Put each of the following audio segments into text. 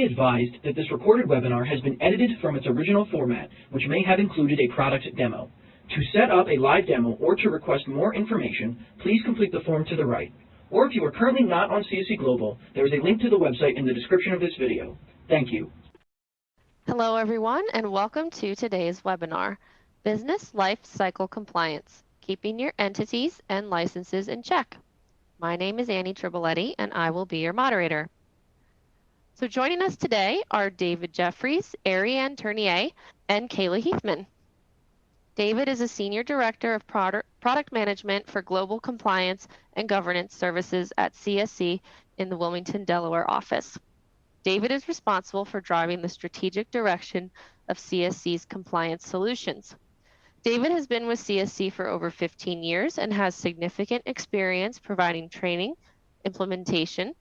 be advised that this recorded webinar has been edited from its original format, which may have included a product demo. To set up a live demo or to request more information, please complete the form to the right. Or if you are currently not on CSC Global, there is a link to the website in the description of this video. Thank you. Hello everyone, and welcome to today's webinar, Business Life Cycle Compliance, Keeping Your Entities and Licenses in Check. My name is Annie Triboletti, and I will be your moderator. So joining us today are David Jeffries, Ariane Tournier, and Kayla Heathman. David is a Senior Director of Product Management for Global Compliance and Governance Services at CSC in the Wilmington, Delaware office. David is responsible for driving the strategic direction of CSC's compliance solutions. David has been with CSC for over 15 years and has significant experience providing training, implementation,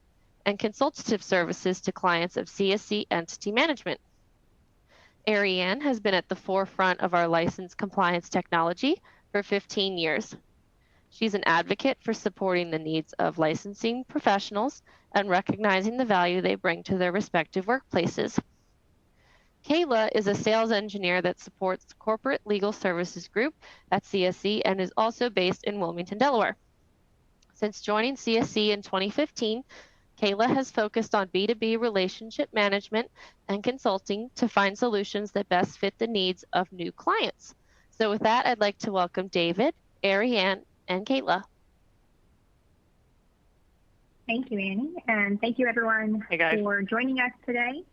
and consultative services to clients of CSC Entity Management. Ariane has been at the forefront of our license compliance technology for 15 years. She's an advocate for supporting the needs of licensing professionals and recognizing the value they bring to their respective workplaces. Kayla is a sales engineer that supports the Corporate Legal Services Group at CSC and is also based in Wilmington, Delaware. Since joining CSC in 2015, Kayla has focused on B2B relationship management and consulting to find solutions that best fit the needs of new clients. So with that, I'd like to welcome David, Ariane, and Kayla. Thank you, Annie, and thank you everyone for joining us today.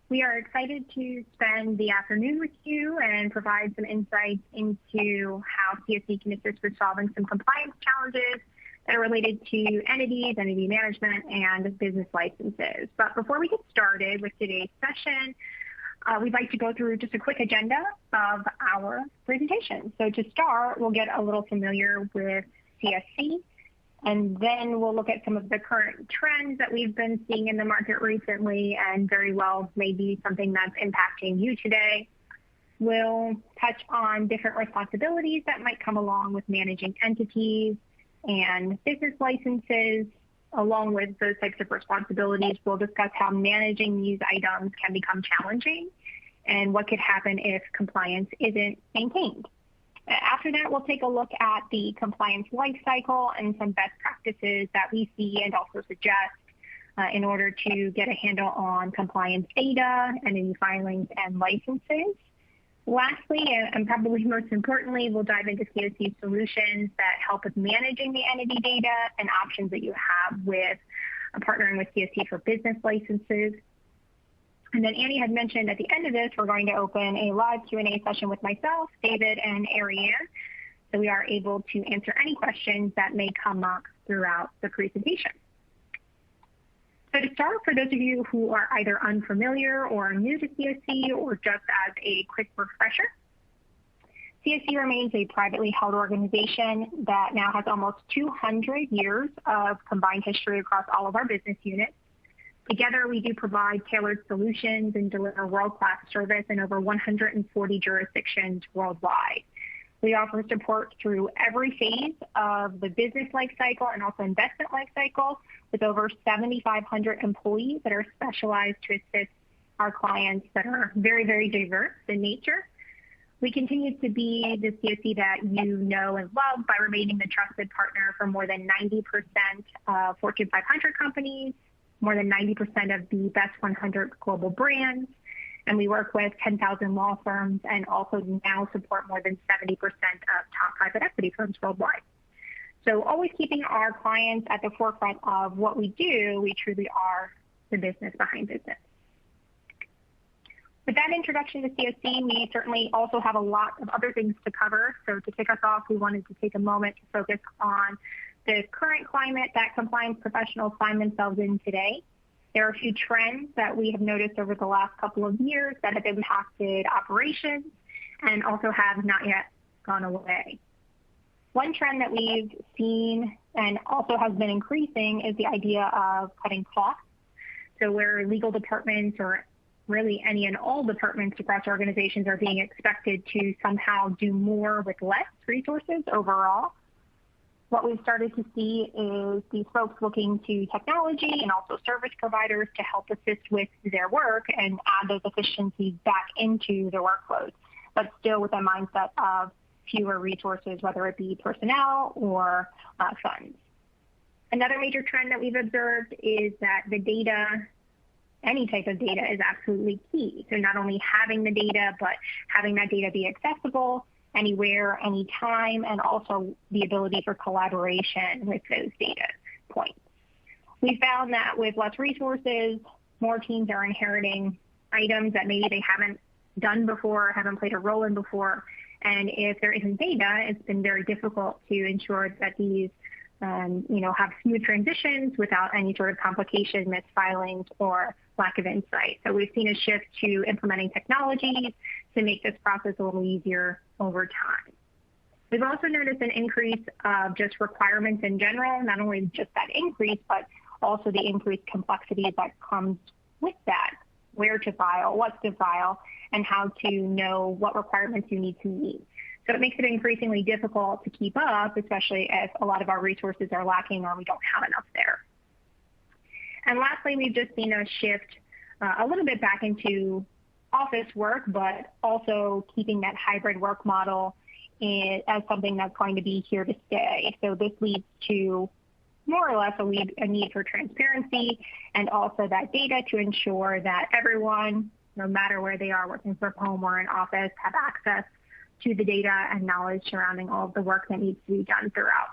We are excited to spend the afternoon with you and provide some insights into how CSC can assist with solving some compliance challenges that are related to entities, entity management, and business licenses. But before we get started with today's session, we'd like to go through just a quick agenda of our presentation. So to start, we'll get a little familiar with CSC, and then we'll look at some of the current trends that we've been seeing in the market recently and very well maybe something that's impacting you today. We'll touch on different responsibilities that might come along with managing entities and business licenses. Along with those types of responsibilities, we'll discuss how managing these items can become challenging and what could happen if compliance isn't maintained. After that, we'll take a look at the compliance lifecycle and some best practices that we see and also suggest in order to get a handle on compliance data, entity filings, and licenses. Lastly, and probably most importantly, we'll dive into CSC solutions that help with managing the entity data and options that you have with partnering with CSC for business licenses. And then Annie had mentioned at the end of this, we're going to open a live Q&A session with myself, David, and Ariane, so we are able to answer any questions that may come up throughout the presentation. So to start, for those of you who are either unfamiliar or new to CSC, or just as a quick refresher, CSC remains a privately held organization that now has almost 200 years of combined history across all of our business units. Together, we do provide tailored solutions and deliver world-class service in over 140 jurisdictions worldwide. We offer support through every phase of the business life cycle and also investment life cycle, with over 7,500 employees that are specialized to assist our clients that are very, very diverse in nature. We continue to be the CSC that you know and love by remaining the trusted partner for more than 90% of Fortune 500 companies, more than 90% of the best 100 global brands, and we work with 10,000 law firms and also now support more than 70% of top private equity firms worldwide. So always keeping our clients at the forefront of what we do, we truly are the business behind business. With that introduction to CSC, we certainly also have a lot of other things to cover. So to kick us off, we wanted to take a moment to focus on the current climate that compliance professionals find themselves in today. There are a few trends that we have noticed over the last couple of years that have impacted operations and also have not yet gone away. One trend that we've seen and also has been increasing is the idea of cutting costs. So where legal departments, or really any and all departments across organizations, are being expected to somehow do more with less resources overall. what we've started to see is these folks looking to technology and also service providers to help assist with their work and add those efficiencies back into their workloads, but still with a mindset of fewer resources, whether it be personnel or funds. Another major trend that we've observed is that the data, any type of data, is absolutely key. So not only having the data, but having that data be accessible anywhere, anytime, and also the ability for collaboration with those data points. We found that with less resources, more teams are inheriting items that maybe they haven't done before, haven't played a role in before. And if there isn't data, it's been very difficult to ensure that these have smooth transitions without any sort of complication, misfilings, or lack of insight. So we've seen a shift to implementing technologies to make this process a little easier over time. We've also noticed an increase of just requirements in general, not only just that increase, but also the increased complexity that comes with that, where to file, what to file, and how to know what requirements you need to meet. So it makes it increasingly difficult to keep up, especially if a lot of our resources are lacking or we don't have enough there. And lastly, we've just seen a shift a little bit back into office work, but also keeping that hybrid work model as something that's going to be here to stay. So this leads to more or less a need for transparency and also that data to ensure that everyone, no matter where they are, working from home or in office, have access to the data and knowledge surrounding all of the work that needs to be done throughout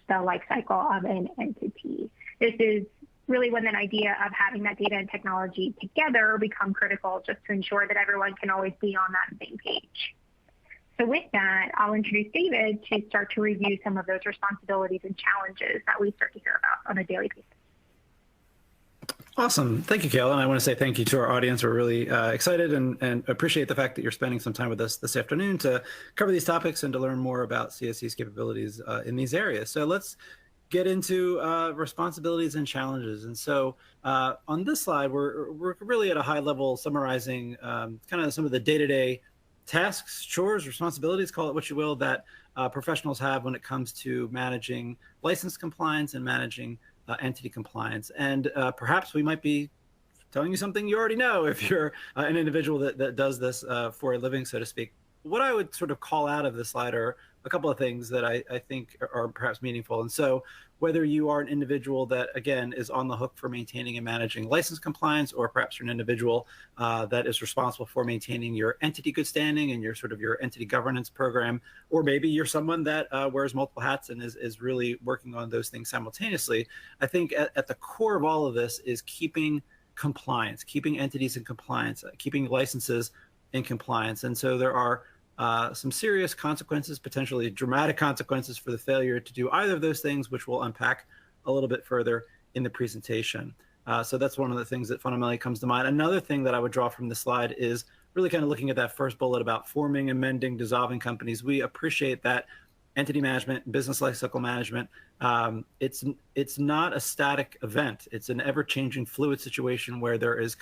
the life cycle of an entity. This is really when that idea of having that data and technology together become critical, just to ensure that everyone can always be on that same page. So with that, I'll introduce David to start to review some of those responsibilities and challenges that we start to hear about on a daily basis. Awesome. Thank you, Kayla. And I want to say thank you to our audience. We're really excited and appreciate the fact that you're spending some time with us this afternoon to cover these topics and to learn more about CSC's capabilities in these areas. So let's get into responsibilities and challenges. And so on this slide, we're really at a high level summarizing kind of some of the day-to-day tasks, chores, responsibilities, call it what you will, that professionals have when it comes to managing license compliance and managing entity compliance. And perhaps we might be telling you something you already know if you're an individual that does this for a living, so to speak. What I would sort of call out of this slide are a couple of things that I think are perhaps meaningful. And so whether you are an individual that, again, is on the hook for maintaining and managing license compliance, or perhaps you're an individual that is responsible for maintaining your entity good standing and your entity governance program, or maybe you're someone that wears multiple hats and is really working on those things simultaneously, I think at the core of all of this is keeping compliance, keeping entities in compliance, keeping licenses in compliance. And so there are some serious consequences, potentially dramatic consequences, for the failure to do either of those things, which we'll unpack a little bit further in the presentation. So that's one of the things that fundamentally comes to mind. Another thing that I would draw from this slide is really kind of looking at that first bullet about forming, amending, dissolving companies. We appreciate that entity management, business lifecycle management, it's not a static event. It's an ever-changing, fluid situation where there is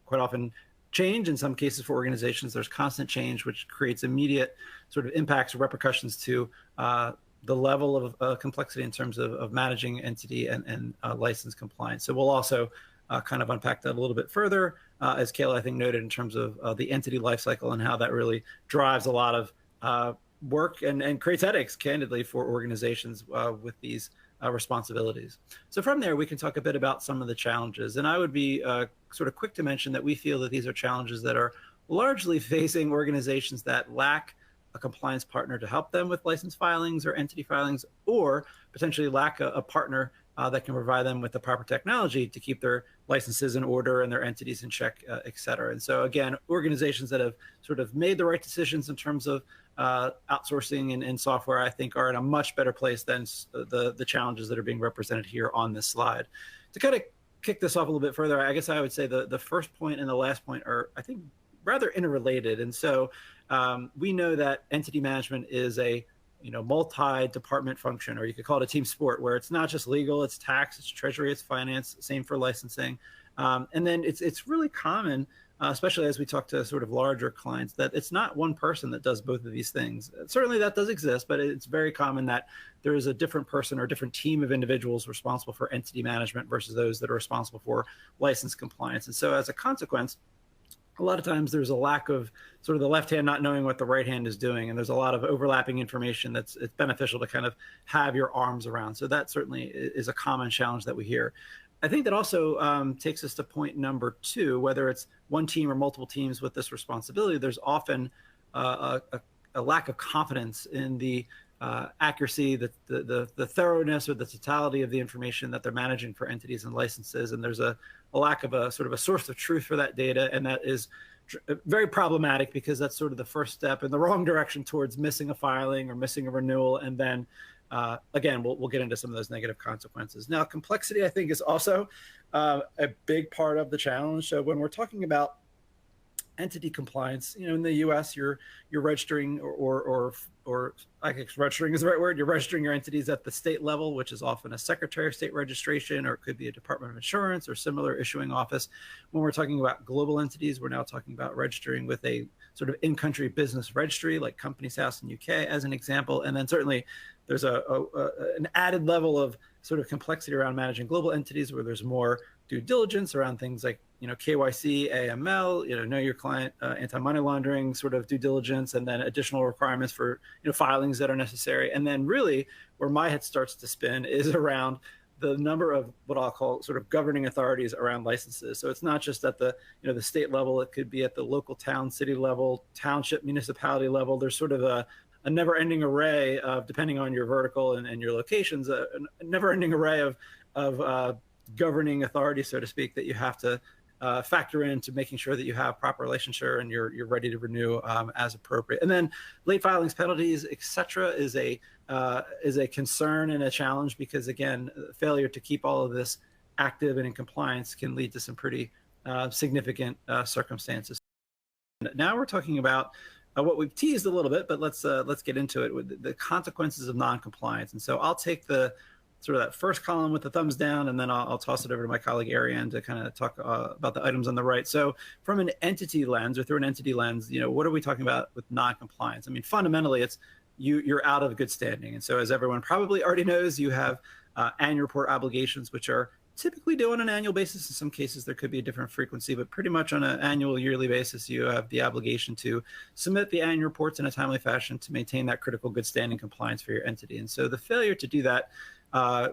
quite often change. In some cases for organizations, there's constant change, which creates immediate sort of impacts or repercussions to the level of complexity in terms of managing entity and license compliance. So we'll also kind of unpack that a little bit further, as Kayla, I think, noted, in terms of the entity lifecycle and how that really drives a lot of work and creates headaches, candidly, for organizations with these responsibilities. So from there, we can talk a bit about some of the challenges. And I would be sort of quick to mention that we feel that these are challenges that are largely facing organizations that lack a compliance partner to help them with license filings or entity filings, or potentially lack a partner that can provide them with the proper technology to keep their licenses in order and their entities in check, et cetera. And so again, organizations that have sort of made the right decisions in terms of outsourcing and software, I think, are in a much better place than the challenges that are being represented here on this slide. To kind of kick this off a little bit further, I guess I would say the first point and the last point are, I think, rather interrelated. And so we know that entity management is a multi-department function, or you could call it a team sport, where it's not just legal, it's tax, it's treasury, it's finance, same for licensing. And then it's really common especially as we talk to sort of larger clients, that it's not one person that does both of these things. Certainly that does exist, but it's very common that there is a different person or a different team of individuals responsible for entity management versus those that are responsible for license compliance. And so as a consequence, a lot of times there's a lack of sort of the left hand not knowing what the right hand is doing. And there's a lot of overlapping information it's beneficial to kind of have your arms around. So that certainly is a common challenge that we hear. I think that also takes us to point number 2, whether it's one team or multiple teams with this responsibility, there's often a lack of confidence in the accuracy, the thoroughness or the totality of the information that they're managing for entities and licenses. And there's a lack of a sort of a source of truth for that data. And that is very problematic because that's sort of the first step in the wrong direction towards missing a filing or missing a renewal. And then again, we'll get into some of those negative consequences. Now, complexity, I think, is also a big part of the challenge. So when we're talking about entity compliance, in the U.S., you're registering or I guess registering is the right word. You're registering your entities at the state level, which is often a Secretary of State registration, or it could be a Department of Insurance or similar issuing office. When we're talking about global entities, we're now talking about registering with a sort of in-country business registry, like Companies House in UK, as an example. And then certainly there's an added level of sort of complexity around managing global entities, where there's more due diligence around things like KYC, AML, know your client, anti-money laundering sort of due diligence, and then additional requirements for filings that are necessary. And then really where my head starts to spin is around the number of what I'll call sort of governing authorities around licenses. So it's not just at the the state level; it could be at the local town, city level, township, municipality level. There's sort of a never-ending array of, depending on your vertical and your locations, a never-ending array of governing authorities, so to speak, that you have to factor into making sure that you have proper licensure and you're ready to renew as appropriate. And then late filings, penalties, et cetera, is a concern and a challenge because, again, failure to keep all of this active and in compliance can lead to some pretty significant circumstances. Now we're talking about what we've teased a little bit, but let's get into it with the consequences of non-compliance. And so I'll take the sort of that first column with the thumbs down, and then I'll toss it over to my colleague Ariane to kind of talk about the items on the right. So from an entity lens, or through an entity lens, what are we talking about with non-compliance? I mean, fundamentally, it's you're out of good standing. And so as everyone probably already knows, you have annual report obligations, which are typically due on an annual basis. In some cases, there could be a different frequency, but pretty much on an annual, yearly basis, you have the obligation to submit the annual reports in a timely fashion to maintain that critical good standing compliance for your entity. And so the failure to do that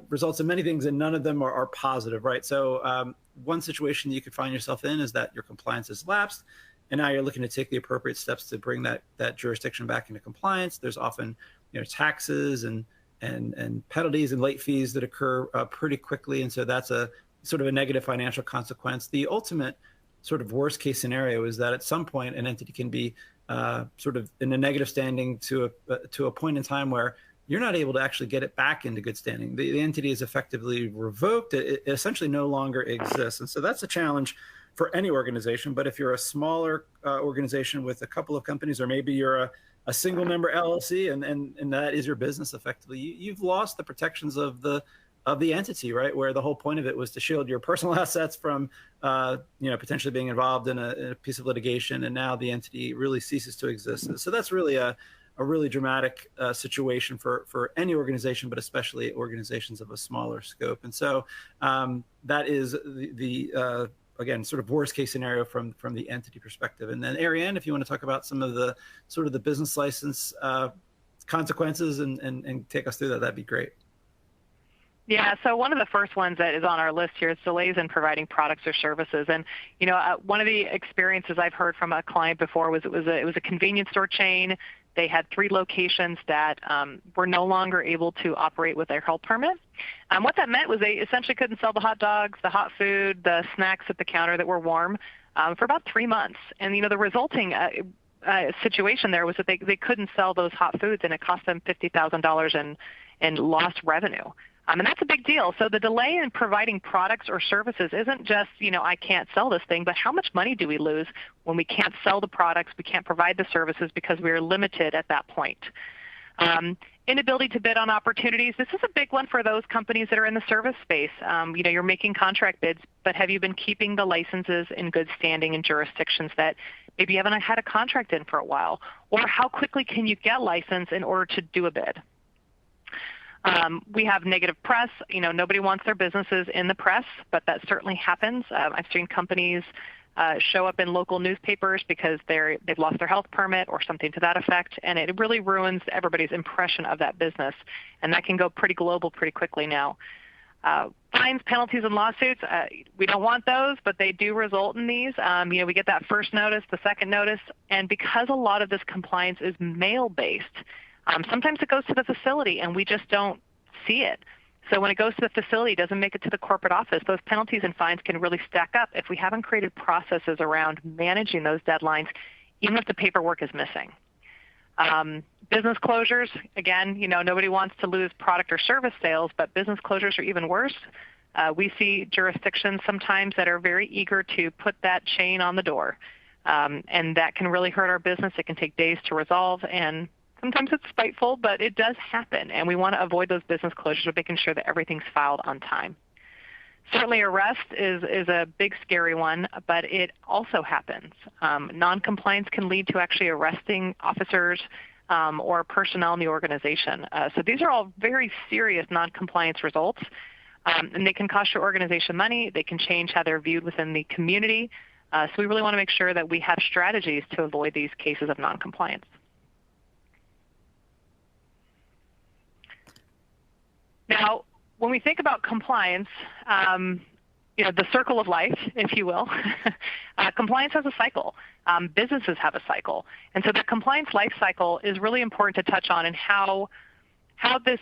results in many things, and none of them are positive, right? So one situation you could find yourself in is that your compliance has lapsed, and now you're looking to take the appropriate steps to bring that jurisdiction back into compliance. There's often taxes and penalties and late fees that occur pretty quickly, and so that's a sort of a negative financial consequence. The ultimate sort of worst case scenario is that at some point an entity can be sort of in a negative standing to a point in time where you're not able to actually get it back into good standing. The entity is effectively revoked. It essentially no longer exists. And so that's a challenge for any organization. But if you're a smaller organization with a couple of companies, or maybe you're a single member LLC and that is your business effectively, you've lost the protections of the entity, right? Where the whole point of it was to shield your personal assets from potentially being involved in a piece of litigation. And now the entity really ceases to exist. So that's really a really dramatic situation for any organization, but especially organizations of a smaller scope. And so that is the again, sort of worst case scenario from the entity perspective. And then Ariane, if you want to talk about some of the sort of the business license consequences and take us through that, that'd be great. Yeah, so one of the first ones that is on our list here is delays in providing products or services. And one of the experiences I've heard from a client before was it was a convenience store chain. They had 3 locations that were no longer able to operate with their health permit. What that meant was they essentially couldn't sell the hot dogs, the hot food, the snacks at the counter that were warm for about 3 months. And the resulting situation there was that they couldn't sell those hot foods, and it cost them $50,000 in lost revenue. And that's a big deal. So the delay in providing products or services isn't just, I can't sell this thing, but how much money do we lose when we can't sell the products, we can't provide the services because we are limited at that point. Inability to bid on opportunities. This is a big one for those companies that are in the service space. You're making contract bids, but have you been keeping the licenses in good standing in jurisdictions that maybe you haven't had a contract in for a while? Or how quickly can you get licensed in order to do a bid? We have negative press. Nobody wants their businesses in the press, but that certainly happens. I've seen companies show up in local newspapers because they've lost their health permit or something to that effect, and it really ruins everybody's impression of that business, and that can go pretty global pretty quickly now. Fines, penalties, and lawsuits, we don't want those, but they do result in these. We get that first notice, the second notice, and because a lot of this compliance is mail-based, sometimes it goes to the facility and we just don't see it. So when it goes to the facility, it doesn't make it to the corporate office. Those penalties and fines can really stack up if we haven't created processes around managing those deadlines, even if the paperwork is missing. Business closures, again, nobody wants to lose product or service sales, but business closures are even worse. We see jurisdictions sometimes that are very eager to put that chain on the door, and that can really hurt our business. It can take days to resolve, and sometimes it's spiteful, but it does happen, and we want to avoid those business closures by making sure that everything's filed on time. Certainly arrest is a big scary one, but it also happens. Noncompliance can lead to actually arresting officers or personnel in the organization. So these are all very serious noncompliance results, and they can cost your organization money. They can change how they're viewed within the community. So we really want to make sure that we have strategies to avoid these cases of noncompliance. Now, when we think about compliance, the circle of life, if you will, compliance has a cycle. Businesses have a cycle. And so the compliance life cycle is really important to touch on, and how this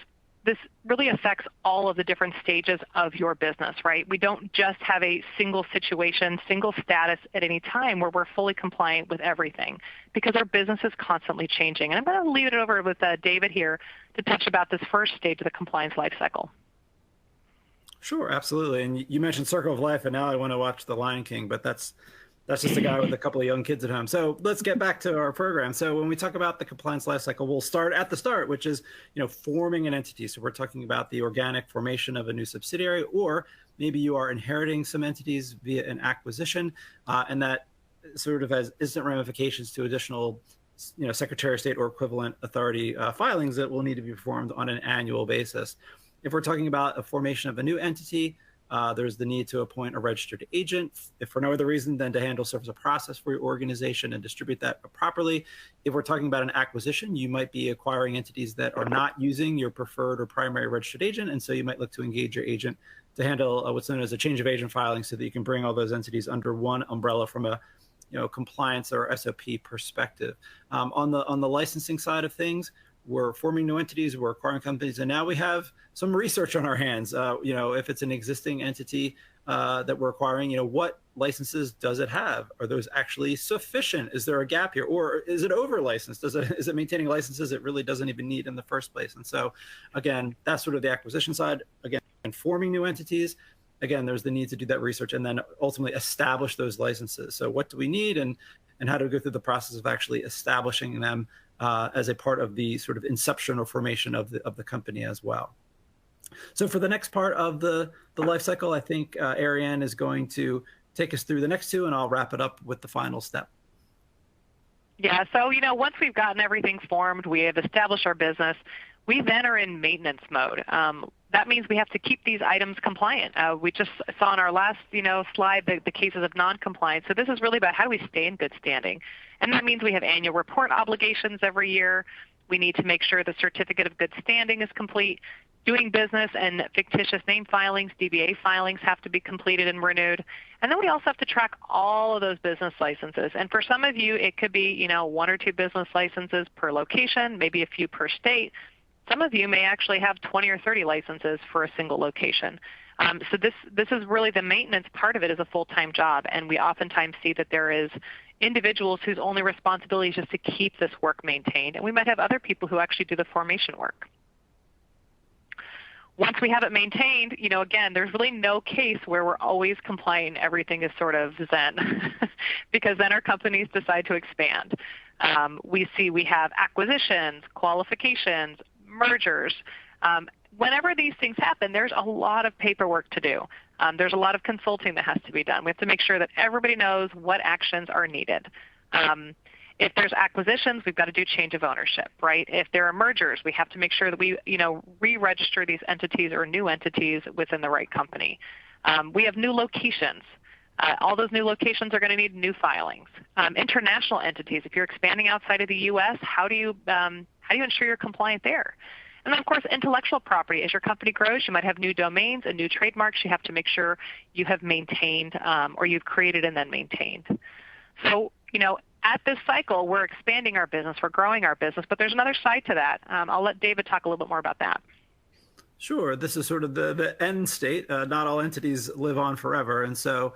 really affects all of the different stages of your business, right? We don't just have a single situation, single status at any time where we're fully compliant with everything, because our business is constantly changing. And I'm going to leave it over with David here to touch about this first stage of the compliance life cycle. Sure, absolutely. And you mentioned Circle of Life, and now I want to watch The Lion King, but that's just a guy with a couple of young kids at home. So let's get back to our program. So when we talk about the compliance life cycle, we'll start at the start, which is forming an entity. So we're talking about the organic formation of a new subsidiary, or maybe you are inheriting some entities via an acquisition, and that sort of has instant ramifications to additional Secretary of State or equivalent authority filings that will need to be performed on an annual basis. If we're talking about a formation of a new entity, there's the need to appoint a registered agent, if for no other reason than to handle service of process for your organization and distribute that properly. If we're talking about an acquisition, you might be acquiring entities that are not using your preferred or primary registered agent, and so you might look to engage your agent to handle what's known as a change of agent filing, so that you can bring all those entities under one umbrella from a compliance or SOP perspective. On the licensing side of things, we're forming new entities, we're acquiring companies, and now we have some research on our hands. If it's an existing entity that we're acquiring, what licenses does it have? Are those actually sufficient? Is there a gap here? Or is it over licensed? Is it maintaining licenses it really doesn't even need in the first place? And so, again, that's sort of the acquisition side. Again, forming new entities, again, there's the need to do that research and then ultimately establish those licenses. So what do we need, and how do we go through the process of actually establishing them as a part of the sort of inception or formation of the company as well. So for the next part of the life cycle, I think Ariane is going to take us through the next two, and I'll wrap it up with the final step. Yeah, so once we've gotten everything formed, we have established our business, we then are in maintenance mode. That means we have to keep these items compliant. We just saw in our last slide the cases of non-compliance. So this is really about how do we stay in good standing. And that means we have annual report obligations every year. We need to make sure the certificate of good standing is complete. Doing business and fictitious name filings, DBA filings have to be completed and renewed. And then we also have to track all of those business licenses. And for some of you, it could be 1 or 2 business licenses per location, maybe a few per state. Some of you may actually have 20 or 30 licenses for a single location. So this is really the maintenance part of it is a full-time job, and we oftentimes see that there is individuals whose only responsibility is just to keep this work maintained, and we might have other people who actually do the formation work. Once we have it maintained, again, there's really no case where we're always compliant, everything is sort of zen, because then our companies decide to expand. We have acquisitions, qualifications, mergers. Whenever these things happen, there's a lot of paperwork to do. There's a lot of consulting that has to be done. We have to make sure that everybody knows what actions are needed. If there's acquisitions, we've got to do change of ownership, right? If there are mergers, we have to make sure that we, re-register these entities or new entities within the right company. We have new locations. All those new locations are going to need new filings. International entities, if you're expanding outside of the U.S., how do you ensure you're compliant there? And then, of course, intellectual property. As your company grows, you might have new domains and new trademarks. You have to make sure you have maintained or you've created and then maintained. So, at this cycle, we're expanding our business, we're growing our business, but there's another side to that. I'll let David talk a little bit more about that. Sure. This is sort of the end state. Not all entities live on forever. And so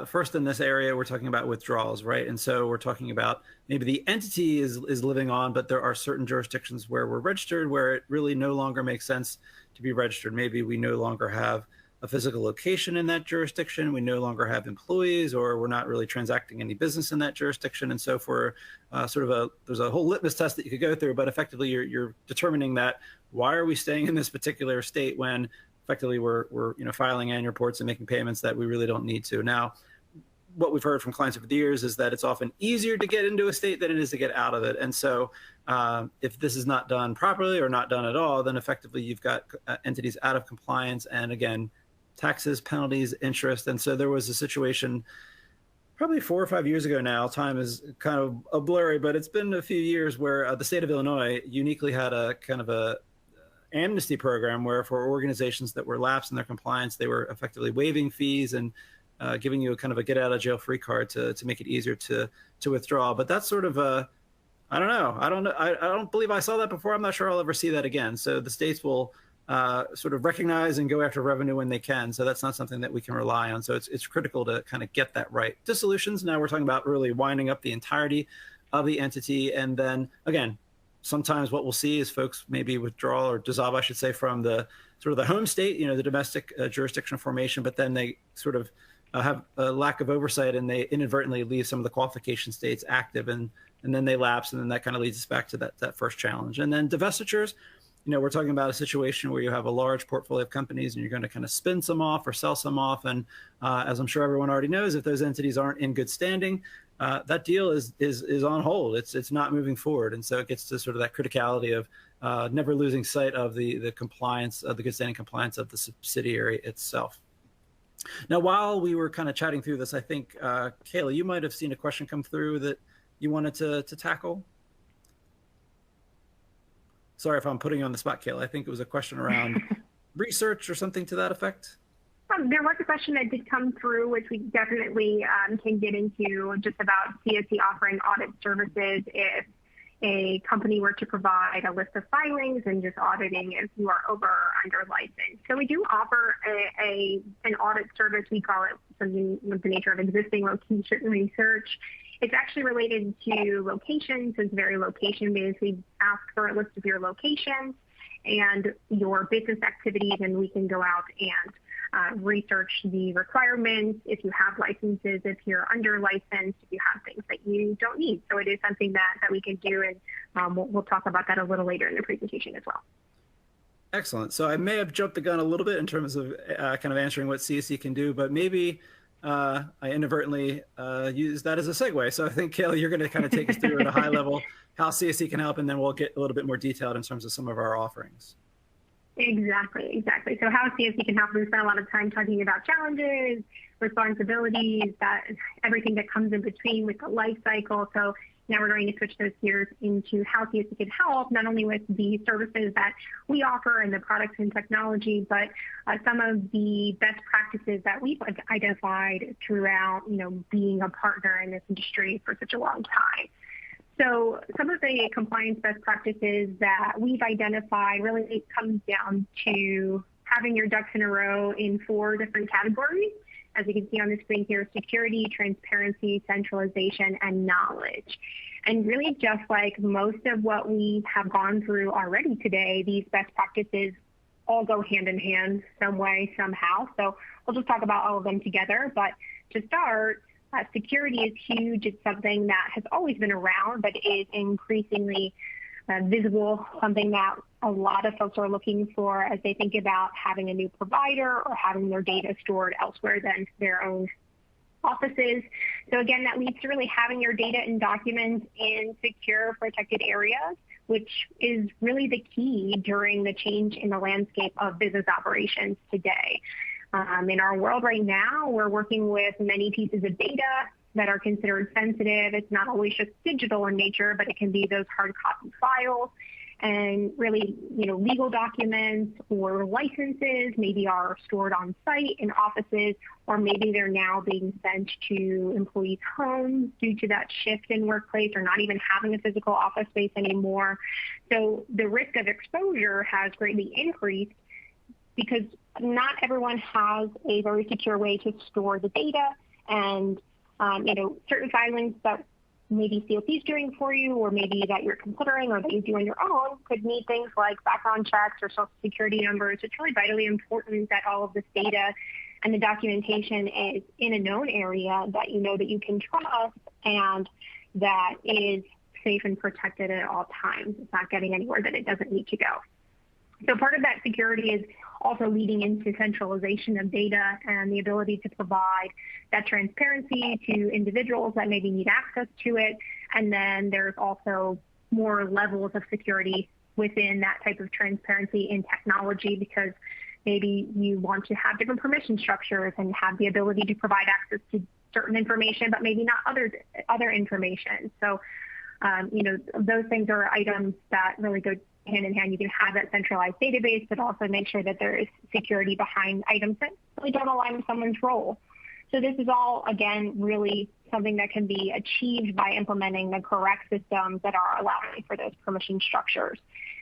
first in this area, we're talking about withdrawals, right? And so we're talking about maybe the entity is living on, but there are certain jurisdictions where we're registered where it really no longer makes sense to be registered. Maybe we no longer have a physical location in that jurisdiction. We no longer have employees, or we're not really transacting any business in that jurisdiction. And so for there's a whole litmus test that you could go through, but effectively you're determining that why are we staying in this particular state when effectively we're filing annual reports and making payments that we really don't need to. Now, what we've heard from clients over the years is that it's often easier to get into a state than it is to get out of it. And so if this is not done properly or not done at all, then effectively you've got entities out of compliance, and again, taxes, penalties, interest. And so there was a situation probably 4 or 5 years ago now. Time is kind of a blurry, but it's been a few years where the state of Illinois uniquely had a kind of a amnesty program where for organizations that were lapsed in their compliance, they were effectively waiving fees and giving you a kind of a get out of jail free card to make it easier to withdraw. But that's sort of I don't know. I don't believe I saw that before. I'm not sure I'll ever see that again. So the states will sort of recognize and go after revenue when they can. So that's not something that we can rely on. So it's critical to kind of get that right. Dissolutions, now we're talking about really winding up the entirety of the entity. And then again, sometimes what we'll see is folks maybe withdraw or dissolve, I should say, from the sort of the home state, the domestic jurisdictional formation, but then they sort of have a lack of oversight and they inadvertently leave some of the qualification states active, and then they lapse, and then that kind of leads us back to that first challenge. And then divestitures, we're talking about a situation where you have a large portfolio of companies and you're going to kind of spin some off or sell some off. And as I'm sure everyone already knows, if those entities aren't in good standing, that deal is on hold. It's not moving forward. And so it gets to sort of that criticality of never losing sight of the compliance, of the good standing compliance of the subsidiary itself. Now, while we were kind of chatting through this, I think, Kayla, you might have seen a question come through that you wanted to tackle. Sorry if I'm putting you on the spot, Kayla. I think it was a question around research or something to that effect. There was a question that did come through, which we definitely can get into, just about CSC offering audit services if a company were to provide a list of filings and just auditing if you are over or under license. So we do offer an audit service. We call it something with the nature of existing location research. It's actually related to locations. It's very location-based. We ask for a list of your locations and your business activities, and we can go out and research the requirements, if you have licenses, if you're under license, if you have things that you don't need. So it is something that we can do, and we'll talk about that a little later in the presentation as well. Excellent. So I may have jumped the gun a little bit in terms of kind of answering what CSC can do, but maybe I inadvertently used that as a segue. So I think, Kayla, you're going to kind of take us through at a high level how CSC can help, and then we'll get a little bit more detailed in terms of some of our offerings. Exactly. So how CSC can help, we spend a lot of time talking about challenges, responsibilities, that everything that comes in between with the life cycle. So now we're going to switch those gears into how CSC can help, not only with the services that we offer and the products and technology, but some of the best practices that we've identified throughout, being a partner in this industry for such a long time. So some of the compliance best practices that we've identified really comes down to having your ducks in a row in 4 different categories. As you can see on the screen here, security, transparency, centralization, and knowledge. And really, just like most of what we have gone through already today, these best practices all go hand in hand some way, somehow. So we'll just talk about all of them together. But to start, security is huge. It's something that has always been around, but is increasingly visible, something that a lot of folks are looking for as they think about having a new provider or having their data stored elsewhere than their own offices. So again, that leads to really having your data and documents in secure, protected areas, which is really the key during the change in the landscape of business operations today. In our world right now, we're working with many pieces of data that are considered sensitive. It's not always just digital in nature, but it can be those hard copy files. And really, legal documents or licenses maybe are stored on site in offices, or maybe they're now being sent to employees' homes due to that shift in workplace, or not even having a physical office space anymore. So the risk of exposure has greatly increased because not everyone has a very secure way to store the data, and certain filings that maybe CSC is doing for you, or maybe that you're considering, or that you do on your own, could need things like background checks or social security numbers. It's really vitally important that all of this data and the documentation is in a known area that that you can trust and that is safe and protected at all times. It's not getting anywhere that it doesn't need to go. So part of that security is also leading into centralization of data and the ability to provide that transparency to individuals that maybe need access to it. And then there's also more levels of security within that type of transparency in technology, because maybe you want to have different permission structures and have the ability to provide access to certain information, but maybe not other information. So, those things are items that really go hand in hand. You can have that centralized database, but also make sure that there is security behind items that really don't align with someone's role. So this is all, again, really something that can be achieved by implementing the correct systems that are allowing for those permission structures.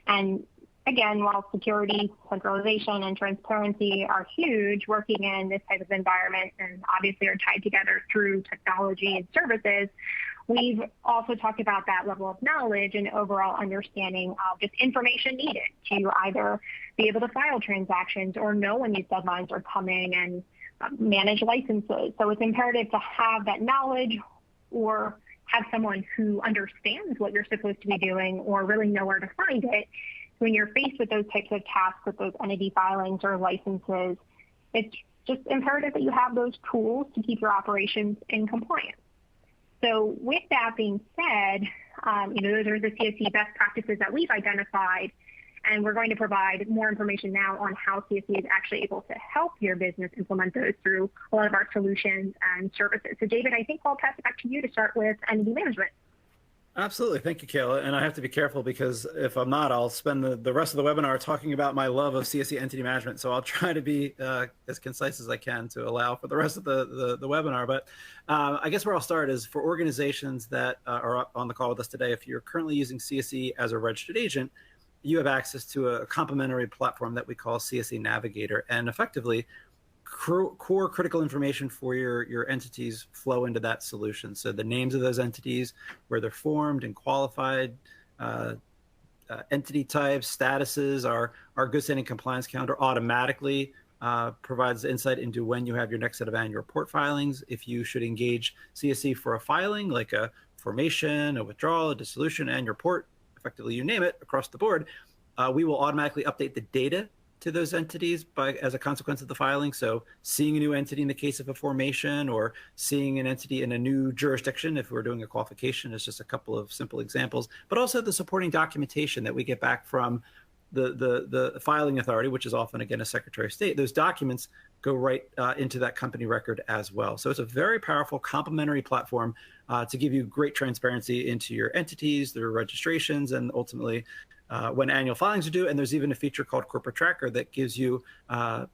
And again, while security, centralization, and transparency are huge, working in this type of environment and obviously are tied together through technology and services, we've also talked about that level of knowledge and overall understanding of just information needed to either be able to file transactions or know when these deadlines are coming and manage licenses. So it's imperative to have that knowledge or have someone who understands what you're supposed to be doing or really know where to find it. When you're faced with those types of tasks, with those entity filings or licenses, it's just imperative that you have those tools to keep your operations in compliance. So with that being said, those are the CSC best practices that we've identified, and we're going to provide more information now on how CSC is actually able to help your business implement those through a lot of our solutions and services. So David, I think I'll pass it back to you to start with entity management. Absolutely. Thank you, Kayla. And I have to be careful because if I'm not, I'll spend the rest of the webinar talking about my love of CSC Entity Management. So I'll try to be as concise as I can to allow for the rest of the webinar. But I guess where I'll start is for organizations that are on the call with us today. If you're currently using CSC as a registered agent, you have access to a complementary platform that we call CSC Navigator. And effectively, core critical information for your entities flow into that solution. So the names of those entities, where they're formed and qualified, entity types, statuses, our good standing compliance calendar automatically provides insight into when you have your next set of annual report filings. If you should engage CSC for a filing, like a formation, a withdrawal, a dissolution, annual report, effectively you name it across the board, we will automatically update the data to those entities as a consequence of the filing. So seeing a new entity in the case of a formation, or seeing an entity in a new jurisdiction if we're doing a qualification, is just a couple of simple examples. But also the supporting documentation that we get back from the filing authority, which is often, again, a Secretary of State. Those documents go right into that company record as well. So it's a very powerful complementary platform to give you great transparency into your entities, their registrations, and ultimately when annual filings are due. And there's even a feature called Corporate Tracker that gives you a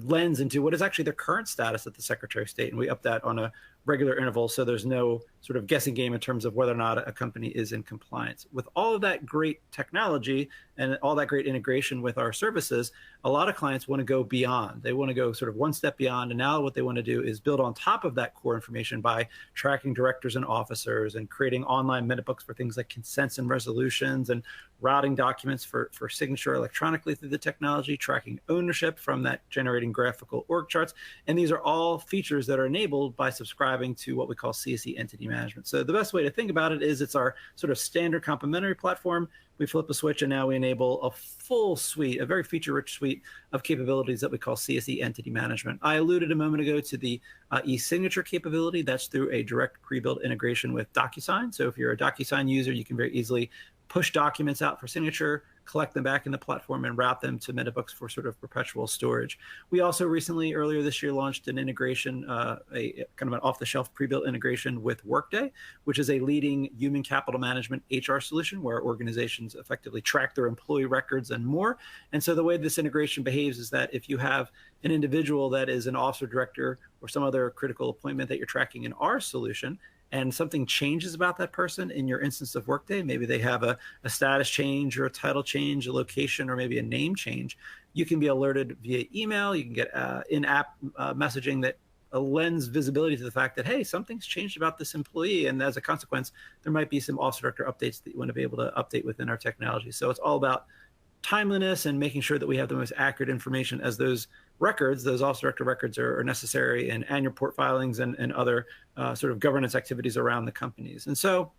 lens into what is actually the current status at the Secretary of State. And we up that on a regular interval, so there's no sort of guessing game in terms of whether or not a company is in compliance. With all of that great technology and all that great integration with our services, a lot of clients want to go beyond. They want to go sort of one step beyond, and now what they want to do is build on top of that core information by tracking directors and officers and creating online minute books for things like consents and resolutions, and routing documents for signature electronically through the technology, tracking ownership from that, generating graphical org charts. And these are all features that are enabled by subscribing subscribing to what we call CSC Entity Management. So the best way to think about it is it's our sort of standard complementary platform. We flip a switch and now we enable a full suite, a very feature-rich suite of capabilities that we call CSC Entity Management. I alluded a moment ago to the e-signature capability. That's through a direct pre-built integration with DocuSign. So if you're a DocuSign user, you can very easily push documents out for signature, collect them back in the platform, and route them to Metabooks for sort of perpetual storage. We also recently, earlier this year, launched an integration, a kind of an off-the-shelf pre-built integration with Workday, which is a leading human capital management HR solution where organizations effectively track their employee records and more. And so the way this integration behaves is that if you have an individual that is an officer director or some other critical appointment that you're tracking in our solution, and something changes about that person in your instance of Workday, maybe they have a status change or a title change, a location, or maybe a name change, you can be alerted via email. You can get in-app messaging that lends visibility to the fact that, hey, something's changed about this employee. And as a consequence, there might be some officer director updates that you want to be able to update within our technology. So it's all about timeliness and making sure that we have the most accurate information as those records, those officer director records are necessary in annual report filings and other sort of governance activities around the companies. And so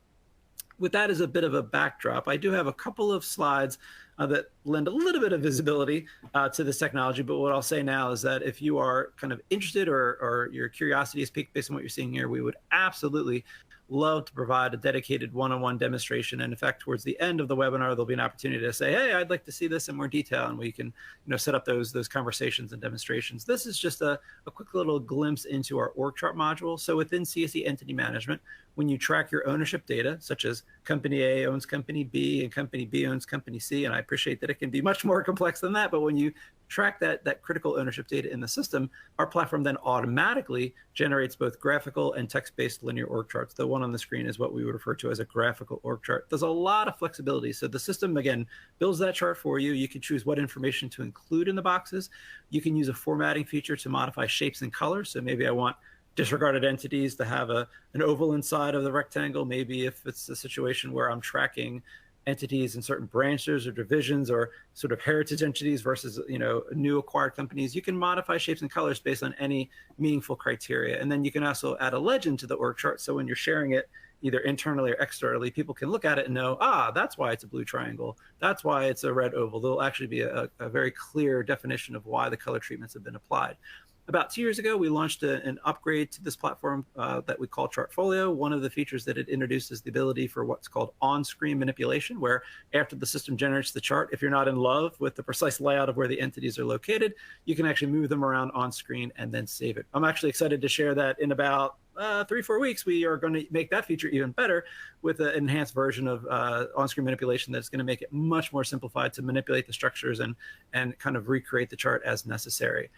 with that as a bit of a backdrop, I do have a couple of slides that lend a little bit of visibility to this technology. But what I'll say now is that if you are kind of interested or your curiosity is piqued based on what you're seeing here, we would absolutely love to provide a dedicated one-on-one demonstration. And in fact, towards the end of the webinar, there'll be an opportunity to say, hey, I'd like to see this in more detail. And we can set up those conversations and demonstrations. This is just a quick little glimpse into our org chart module. So within CSC Entity Management, when you track your ownership data, such as company A owns company B and company B owns company C, and I appreciate that it can be much more complex than that, but when you track that critical ownership data in the system, our platform then automatically generates both graphical and text-based linear org charts. The one on the screen is what we would refer to as a graphical org chart. There's a lot of flexibility. So the system, again, builds that chart for you. You can choose what information to include in the boxes. You can use a formatting feature to modify shapes and colors. So maybe I want disregarded entities to have an oval inside of the rectangle. Maybe if it's a situation where I'm tracking entities in certain branches or divisions or sort of heritage entities versus new acquired companies, you can modify shapes and colors based on any meaningful criteria. And then you can also add a legend to the org chart. So when you're sharing it either internally or externally, people can look at it and know, that's why it's a blue triangle. That's why it's a red oval. There'll actually be a very clear definition of why the color treatments have been applied. About 2 years ago, we launched an upgrade to this platform that we call Chartfolio. One of the features that it introduced is the ability for what's called on-screen manipulation, where after the system generates the chart, if you're not in love with the precise layout of where the entities are located, you can actually move them around on screen and then save it. I'm actually excited to share that in about 3-4 weeks, we are going to make that feature even better with an enhanced version of on-screen manipulation that's going to make it much more simplified to manipulate the structures and kind of recreate the chart as necessary.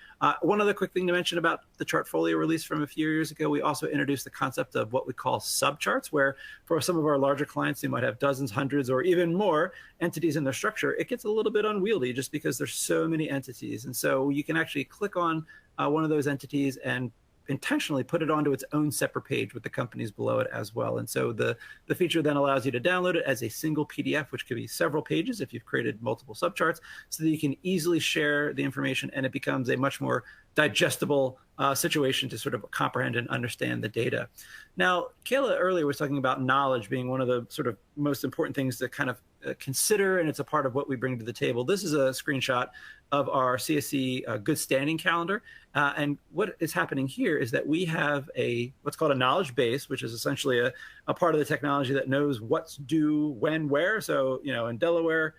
One other quick thing to mention about the Chartfolio release from a few years ago, we also introduced the concept of what we call subcharts, where for some of our larger clients, they might have dozens, hundreds, or even more entities in their structure. It gets a little bit unwieldy just because there's so many entities. And so you can actually click on one of those entities and intentionally put it onto its own separate page with the companies below it as well. And so the feature then allows you to download it as a single PDF, which could be several pages if you've created multiple subcharts, so that you can easily share the information and it becomes a much more digestible situation to sort of comprehend and understand the data. Now, Kayla earlier was talking about knowledge being one of the sort of most important things to kind of consider, and it's a part of what we bring to the table. This is a screenshot of our CSC good standing calendar. And what is happening here is that we have what's called a knowledge base, which is essentially a part of the technology that knows what's due, when, where. So, in Delaware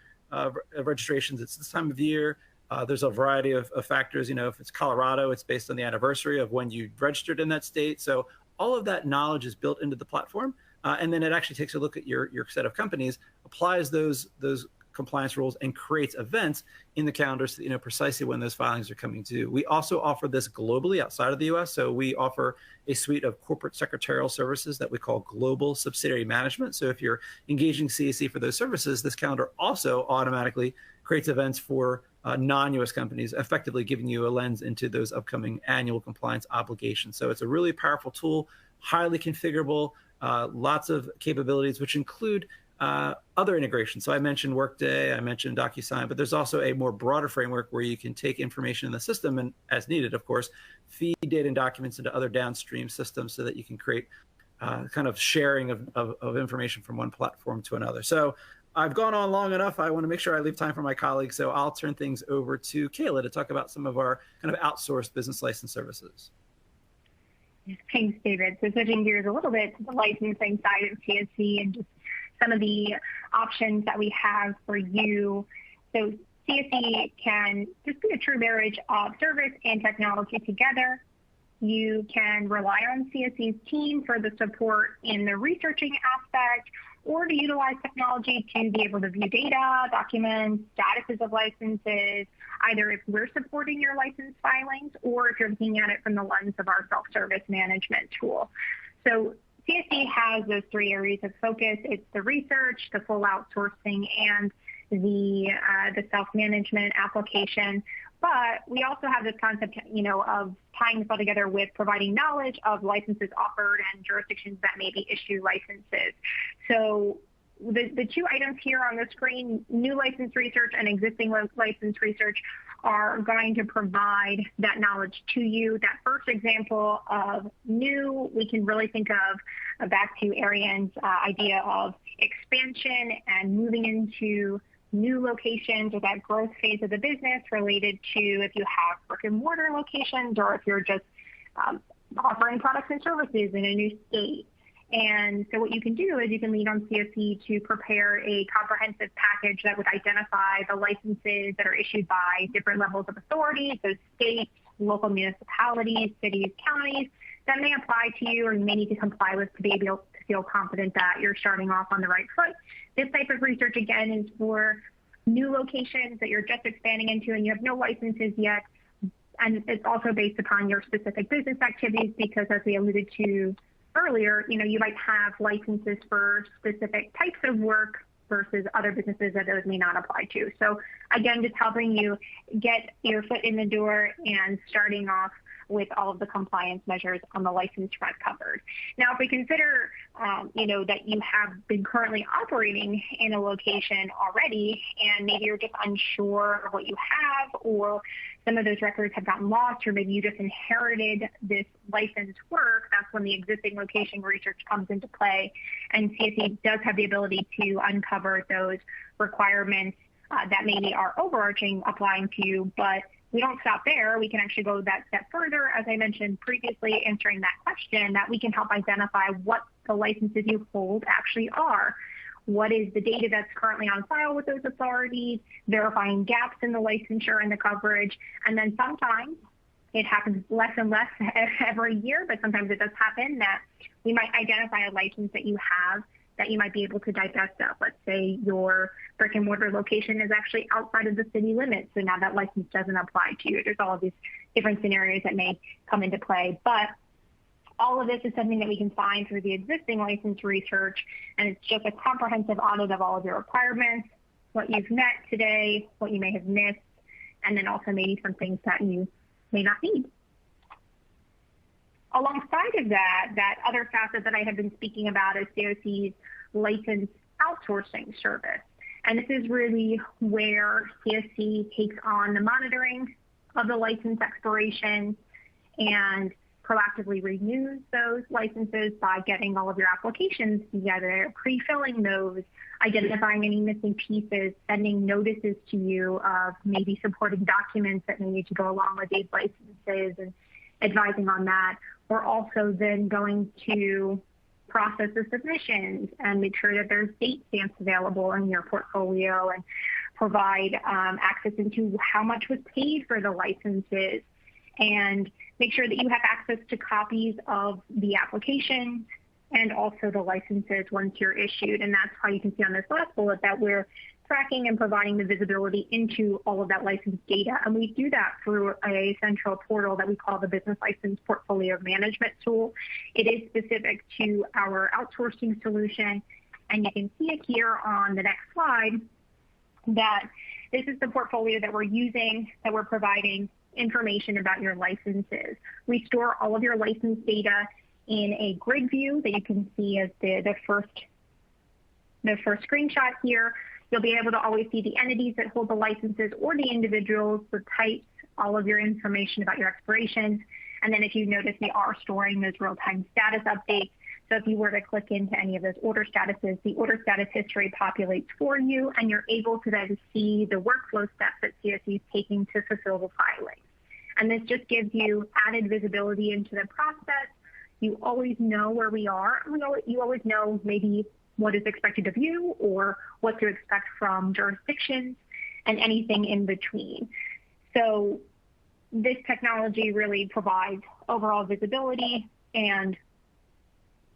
registrations, it's this time of year. There's a variety of factors. If it's Colorado, it's based on the anniversary of when you registered in that state. So all of that knowledge is built into the platform. And then it actually takes a look at your set of companies, applies those compliance rules, and creates events in the calendar so that you know precisely when those filings are coming due. We also offer this globally outside of the US. So we offer a suite of corporate secretarial services that we call global subsidiary management. So if you're engaging CSC for those services, this calendar also automatically creates events for non-US companies, effectively giving you a lens into those upcoming annual compliance obligations. So it's a really powerful tool, highly configurable, lots of capabilities, which include other integrations. So I mentioned Workday, I mentioned DocuSign, but there's also a more broader framework where you can take information in the system and, as needed, of course, feed data and documents into other downstream systems so that you can create kind of sharing of information from one platform to another. So I've gone on long enough. I want to make sure I leave time for my colleagues. So I'll turn things over to Kayla to talk about some of our kind of outsourced business license services. Thanks, David. So switching gears a little bit to the licensing side of CSC and just some of the options that we have for you. So CSC can just be a true marriage of service and technology together. You can rely on CSC's team for the support in the researching aspect, or to utilize technology to be able to view data, documents, statuses of licenses, either if we're supporting your license filings or if you're looking at it from the lens of our self-service management tool. So CSC has those three areas of focus. It's the research, the full outsourcing, and the self-management application. But we also have this concept, of tying this all together with providing knowledge of licenses offered and jurisdictions that maybe issue licenses. So the two items here on the screen, new license research and existing license research, are going to provide that knowledge to you. That first example of new, we can really think of back to Ariane's idea of expansion and moving into new locations, or that growth phase of the business related to if you have brick and mortar locations or if you're just offering products and services in a new state. And so what you can do is you can lean on CSC to prepare a comprehensive package that would identify the licenses that are issued by different levels of authority, so states, local municipalities, cities, counties, that may apply to you or you may need to comply with to be able to feel confident that you're starting off on the right foot. This type of research, again, is for new locations that you're just expanding into and you have no licenses yet. And it's also based upon your specific business activities because, as we alluded to earlier, you might have licenses for specific types of work versus other businesses that those may not apply to. So again, just helping you get your foot in the door and starting off with all of the compliance measures on the license front covered. Now, if we consider, that you have been currently operating in a location already, and maybe you're just unsure of what you have, or some of those records have gotten lost, or maybe you just inherited this licensed work, that's when the existing location research comes into play. And CSC does have the ability to uncover those requirements that maybe are overarching applying to you, but we don't stop there. We can actually go that step further, as I mentioned previously, answering that question, that we can help identify what the licenses you hold actually are. What is the data that's currently on file with those authorities, verifying gaps in the licensure and the coverage, and then sometimes it happens less and less every year, but sometimes it does happen that we might identify a license that you have that you might be able to divest of. Let's say your brick and mortar location is actually outside of the city limits, so now that license doesn't apply to you. There's all of these different scenarios that may come into play, but all of this is something that we can find through the existing license research, and it's just a comprehensive audit of all of your requirements, what you've met today, what you may have missed, and then also maybe some things that you may not need. Alongside of that other facet that I have been speaking about is CSC's license outsourcing service. And this is really where CSC takes on the monitoring of the license expirations and proactively renews those licenses by getting all of your applications together, pre-filling those, identifying any missing pieces, sending notices to you of maybe supporting documents that may need to go along with these licenses and advising on that. We're also then going to process the submissions and make sure that there's date stamps available in your portfolio and provide access into how much was paid for the licenses, and make sure that you have access to copies of the application and also the licenses once you're issued. And that's how you can see on this last bullet that we're tracking and providing the visibility into all of that license data. And we do that through a central portal that we call the Business License Portfolio Management Tool. It is specific to our outsourcing solution. And you can see it here on the next slide that this is the portfolio that we're using, that we're providing information about your licenses. We store all of your license data in a grid view that you can see as the first the first screenshot here, you'll be able to always see the entities that hold the licenses or the individuals, the types, all of your information about your expirations. And then if you notice, we are storing those real-time status updates. So if you were to click into any of those order statuses, the order status history populates for you, and you're able to then see the workflow steps that CSC is taking to fulfill the filing. And this just gives you added visibility into the process. You always know where we are. You always know maybe what is expected of you or what to expect from jurisdictions and anything in between. So this technology really provides overall visibility and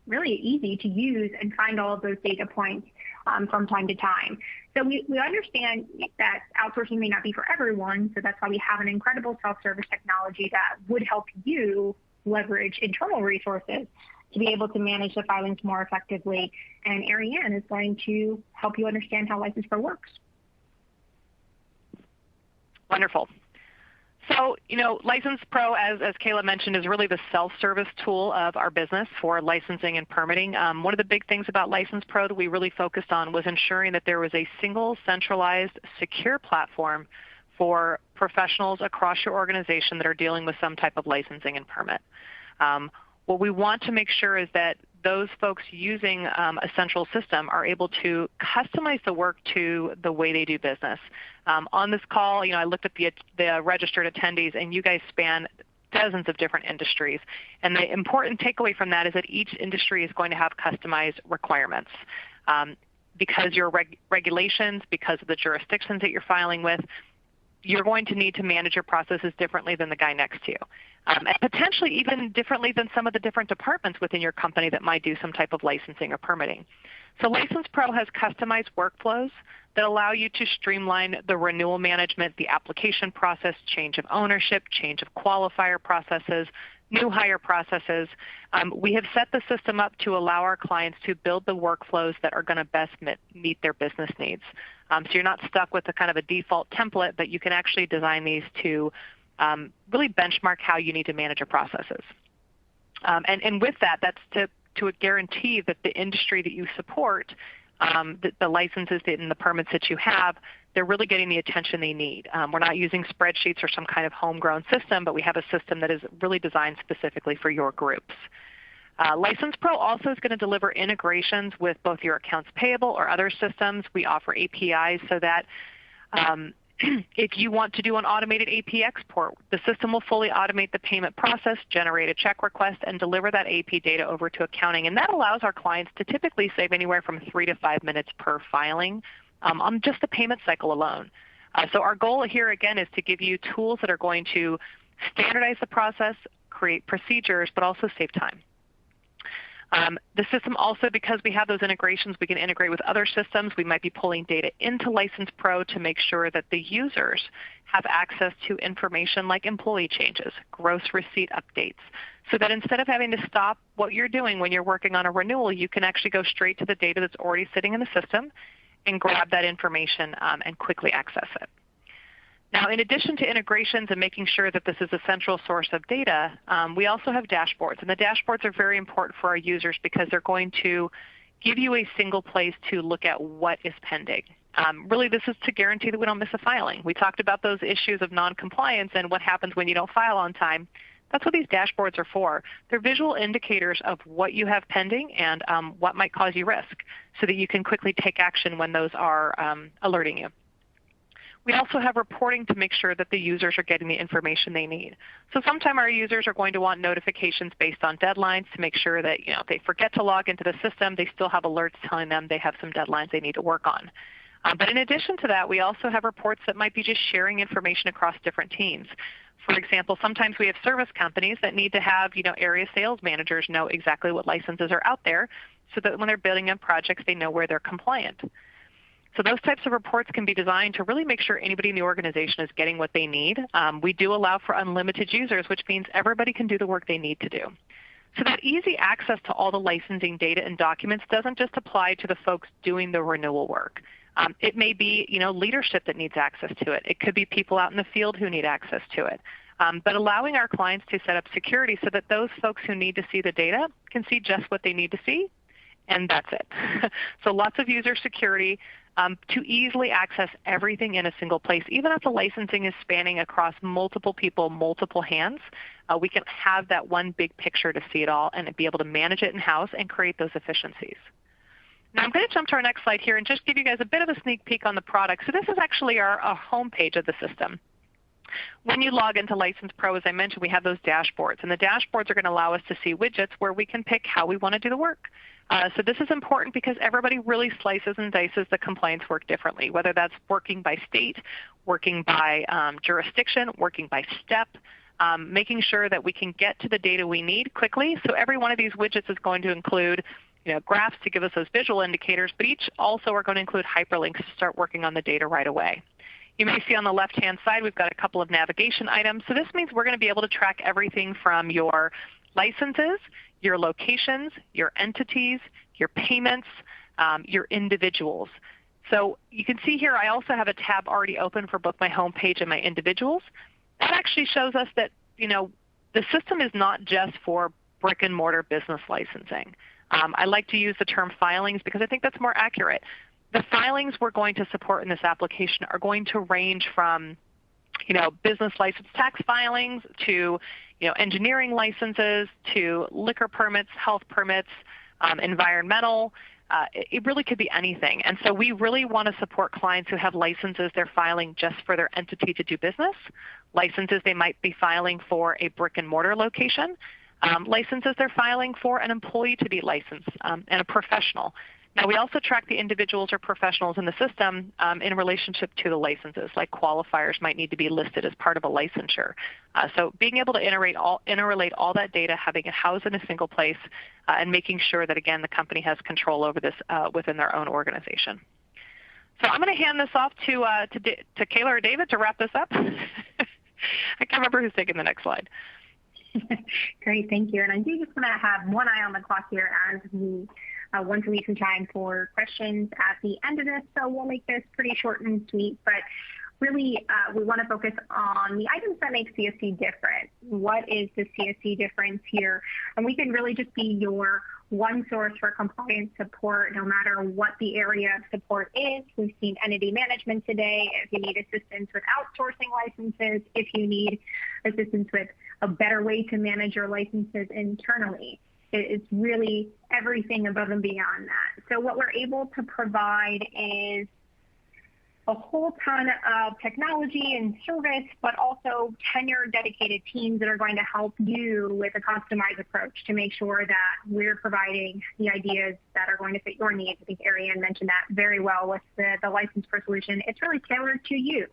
really easy to use and find all of those data points from time to time. So we understand that outsourcing may not be for everyone, so that's why we have an incredible self-service technology that would help you leverage internal resources to be able to manage the filings more effectively. And Ariane is going to help you understand how License Pro works. Wonderful. So, License Pro, as Kayla mentioned, is really the self-service tool of our business for licensing and permitting. One of the big things about License Pro that we really focused on was ensuring that there was a single, centralized, secure platform for professionals across your organization that are dealing with some type of licensing and permit. What we want to make sure is that those folks using a central system are able to customize the work to the way they do business. On this call, I looked at the registered attendees, and you guys span dozens of different industries. And the important takeaway from that is that each industry is going to have customized requirements. Because your regulations, because of the jurisdictions that you're filing with, you're going to need to manage your processes differently than the guy next to you. And potentially even differently than some of the different departments within your company that might do some type of licensing or permitting. So License Pro has customized workflows that allow you to streamline the renewal management, the application process, change of ownership, change of qualifier processes, new hire processes. We have set the system up to allow our clients to build the workflows that are going to best meet their business needs. So you're not stuck with a kind of a default template, but you can actually design these to really benchmark how you need to manage your processes. And with that, that's to guarantee that the industry that you support, the licenses and the permits that you have, they're really getting the attention they need. We're not using spreadsheets or some kind of homegrown system, but we have a system that is really designed specifically for your groups. License Pro also is going to deliver integrations with both your accounts payable or other systems. We offer APIs so that if you want to do an automated AP export, the system will fully automate the payment process, generate a check request, and deliver that AP data over to accounting. And that allows our clients to typically save anywhere from 3 to 5 minutes per filing on just the payment cycle alone. So our goal here, again, is to give you tools that are going to standardize the process, create procedures, but also save time. The system also, because we have those integrations, we can integrate with other systems. We might be pulling data into License Pro to make sure that the users have access to information like employee changes, gross receipt updates, so that instead of having to stop what you're doing when you're working on a renewal, you can actually go straight to the data that's already sitting in the system and grab that information and quickly access it. Now, in addition to integrations and making sure that this is a central source of data, we also have dashboards. And the dashboards are very important for our users because they're going to give you a single place to look at what is pending. Really, this is to guarantee that we don't miss a filing. We talked about those issues of noncompliance and what happens when you don't file on time. That's what these dashboards are for. They're visual indicators of what you have pending and what might cause you risk so that you can quickly take action when those are alerting you. We also have reporting to make sure that the users are getting the information they need. So sometimes our users are going to want notifications based on deadlines to make sure that if they forget to log into the system, they still have alerts telling them they have some deadlines they need to work on. But in addition to that, we also have reports that might be just sharing information across different teams. For example, sometimes we have service companies that need to have area sales managers know exactly what licenses are out there so that when they're bidding on projects, they know where they're compliant. So those types of reports can be designed to really make sure anybody in the organization is getting what they need. We do allow for unlimited users, which means everybody can do the work they need to do. So that easy access to all the licensing data and documents doesn't just apply to the folks doing the renewal work. It may be leadership that needs access to it. It could be people out in the field who need access to it. But allowing our clients to set up security so that those folks who need to see the data can see just what they need to see and that's it. So lots of user security to easily access everything in a single place. Even if the licensing is spanning across multiple people, multiple hands, we can have that one big picture to see it all and be able to manage it in-house and create those efficiencies. Now I'm going to jump to our next slide here and just give you guys a bit of a sneak peek on the product. So this is actually our home page of the system. When you log into License Pro, as I mentioned, we have those dashboards. And the dashboards are going to allow us to see widgets where we can pick how we want to do the work. So this is important because everybody really slices and dices the compliance work differently, whether that's working by state, working by jurisdiction, working by step, making sure that we can get to the data we need quickly. So every one of these widgets is going to include graphs to give us those visual indicators, but each also are going to include hyperlinks to start working on the data right away. You may see on the left-hand side we've got a couple of navigation items. So this means we're going to be able to track everything from your licenses, your locations, your entities, your payments, your individuals. So you can see here I also have a tab already open for both my home page and my individuals. That actually shows us that the system is not just for brick and mortar business licensing. I like to use the term filings because I think that's more accurate. The filings we're going to support in this application are going to range from business license tax filings to engineering licenses to liquor permits, health permits, environmental. It really could be anything. And so we really want to support clients who have licenses they're filing just for their entity to do business, licenses they might be filing for a brick and mortar location, licenses they're filing for an employee to be licensed, and a professional. Now, we also track the individuals or professionals in the system in relationship to the licenses, like qualifiers might need to be listed as part of a licensure. So being able to interrelate all that data, having it housed in a single place, and making sure that, again, the company has control over this within their own organization. So I'm going to hand this off to Kayla or David to wrap this up. I can't remember who's taking the next slide. Great, thank you. And I do just want to have one eye on the clock here as we want to leave some time for questions at the end of this. So we'll make this pretty short and sweet, but really we want to focus on the items that make CSC different. What is the CSC difference here? And we can really just be your one source for compliance support, no matter what the area of support is. We've seen entity management today. If you need assistance with outsourcing licenses, if you need assistance with a better way to manage your licenses internally, it's really everything above and beyond that. So what we're able to provide is a whole ton of technology and service, but also tenured, dedicated teams that are going to help you with a customized approach to make sure that we're providing the ideas that are going to fit your needs. I think Ariane mentioned that very well with the License Pro solution. It's really tailored to you.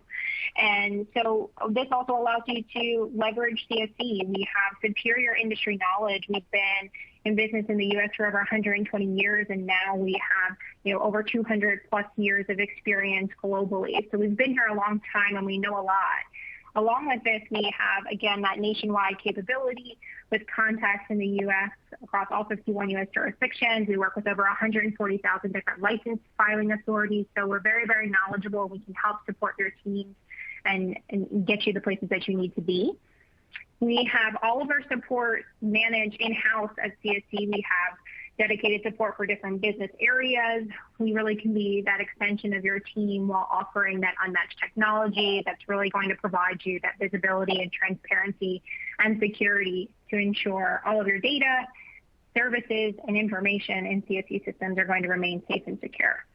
And so this also allows you to leverage CSC. We have superior industry knowledge. We've been in business in the U.S. for over 120 years, and now we have over 200 plus years of experience globally. So we've been here a long time and we know a lot. Along with this, we have, again, that nationwide capability with contacts in the U.S. across all 51 U.S. jurisdictions. We work with over 140,000 different license filing authorities. So we're very, very knowledgeable. We can help support your teams and get you the places that you need to be. We have all of our support managed in-house at CSC. We have dedicated support for different business areas. We really can be that extension of your team while offering that unmatched technology that's really going to provide you that visibility and transparency and security to ensure all of your data, services, and information in CSC systems are going to remain safe and secure.